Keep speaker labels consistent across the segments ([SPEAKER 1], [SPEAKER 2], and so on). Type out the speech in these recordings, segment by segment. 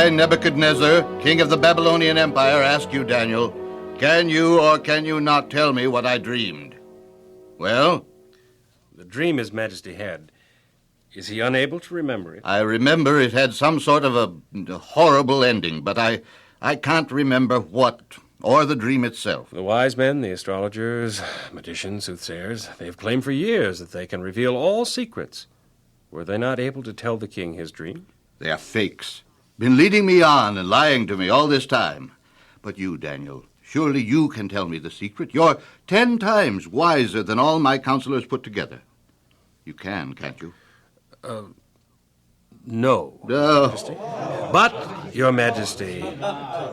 [SPEAKER 1] I, Nebuchadnezzar, king of the Babylonian Empire, ask you, Daniel, can you or can you not tell me what I dreamed? Well?
[SPEAKER 2] The dream His Majesty had. Is he unable to remember it?
[SPEAKER 1] I remember it had some sort of a horrible ending, but I can't remember what, or the dream itself.
[SPEAKER 2] The wise men, the astrologers, magicians, soothsayers, they've claimed for years that they can reveal all secrets. Were they not able to tell the king his dream?
[SPEAKER 1] They are fakes. Been leading me on and lying to me all this time. But you, Daniel, surely you can tell me the secret. You're 10 times wiser than all my counselors put together. You can, can't you?
[SPEAKER 2] No, Majesty. But, Your Majesty,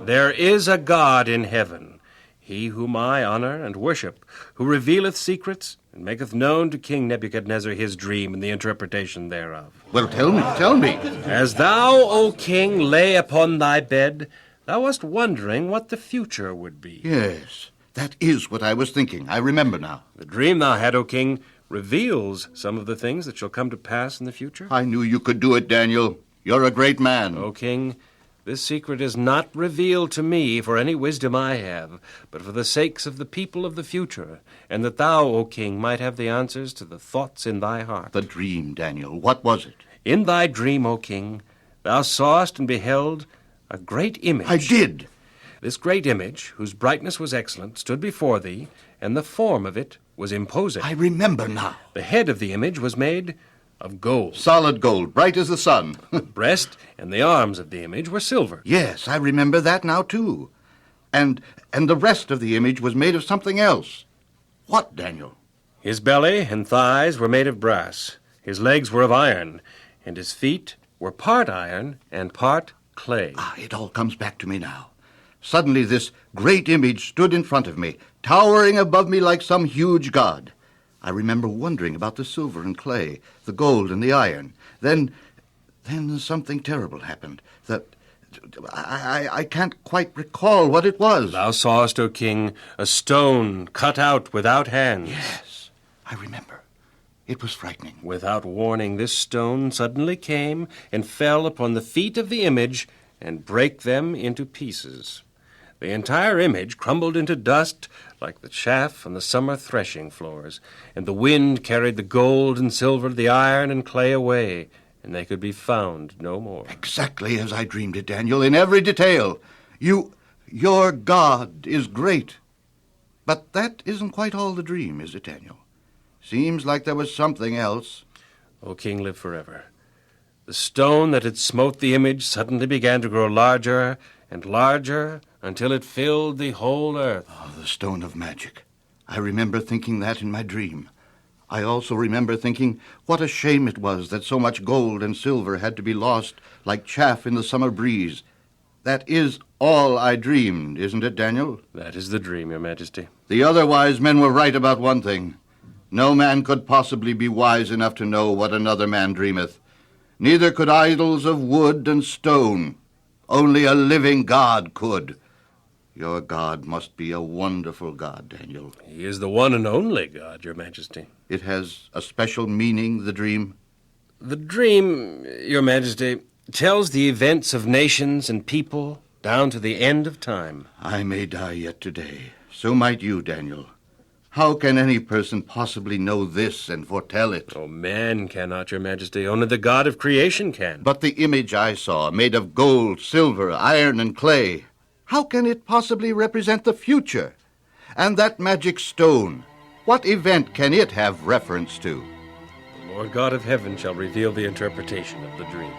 [SPEAKER 2] there is a God in heaven, he whom I honor and worship, who revealeth secrets and maketh known to King Nebuchadnezzar his dream and the interpretation thereof.
[SPEAKER 1] Well, tell me.
[SPEAKER 2] As thou, O king, lay upon thy bed, thou wast wondering what the future would be.
[SPEAKER 1] Yes, that is what I was thinking. I remember now.
[SPEAKER 2] The dream thou had, O king, reveals some of the things that shall come to pass in the future.
[SPEAKER 1] I knew you could do it, Daniel. You're a great man.
[SPEAKER 2] O king, this secret is not revealed to me for any wisdom I have, but for the sakes of the people of the future, and that thou, O king, might have the answers to the thoughts in thy heart.
[SPEAKER 1] The dream, Daniel, what was it?
[SPEAKER 2] In thy dream, O king, thou sawest and beheld a great image.
[SPEAKER 1] I did.
[SPEAKER 2] This great image, whose brightness was excellent, stood before thee, and the form of it was imposing.
[SPEAKER 1] I remember now.
[SPEAKER 2] The head of the image was made of gold.
[SPEAKER 1] Solid gold, bright as the sun.
[SPEAKER 2] The breast and the arms of the image were silver.
[SPEAKER 1] Yes, I remember that now, too. And the rest of the image was made of something else. What, Daniel?
[SPEAKER 2] His belly and thighs were made of brass. His legs were of iron, and his feet were part iron and part clay.
[SPEAKER 1] It all comes back to me now. Suddenly this great image stood in front of me, towering above me like some huge god. I remember wondering about the silver and clay, the gold and the iron. Then something terrible happened. I can't quite recall what it was.
[SPEAKER 2] Thou sawest, O king, a stone cut out without hands.
[SPEAKER 1] Yes, I remember. It was frightening.
[SPEAKER 2] Without warning, this stone suddenly came and fell upon the feet of the image and brake them into pieces. The entire image crumbled into dust like the chaff on the summer threshing floors, and the wind carried the gold and silver, the iron and clay away, and they could be found no more.
[SPEAKER 1] Exactly as I dreamed it, Daniel, in every detail. Your God is great. But that isn't quite all the dream, is it, Daniel? Seems like there was something else.
[SPEAKER 2] O king, live forever. The stone that had smote the image suddenly began to grow larger and larger until it filled the whole earth.
[SPEAKER 1] Oh, the stone of magic. I remember thinking that in my dream. I also remember thinking what a shame it was that so much gold and silver had to be lost like chaff in the summer breeze. That is all I dreamed, isn't it, Daniel?
[SPEAKER 2] That is the dream, Your Majesty.
[SPEAKER 1] The other wise men were right about one thing. No man could possibly be wise enough to know what another man dreameth. Neither could idols of wood and stone. Only a living God could. Your God must be a wonderful God, Daniel.
[SPEAKER 2] He is the one and only God, Your Majesty.
[SPEAKER 1] It has a special meaning, the dream?
[SPEAKER 2] The dream, Your Majesty, tells the events of nations and people down to the end of time.
[SPEAKER 1] I may die yet today. So might you, Daniel. How can any person possibly know this and foretell it?
[SPEAKER 2] Oh, man cannot, Your Majesty. Only the God of creation can.
[SPEAKER 1] But the image I saw, made of gold, silver, iron, and clay, how can it possibly represent the future? And that magic stone, what event can it have reference to?
[SPEAKER 2] The Lord God of heaven shall reveal the interpretation of the dream.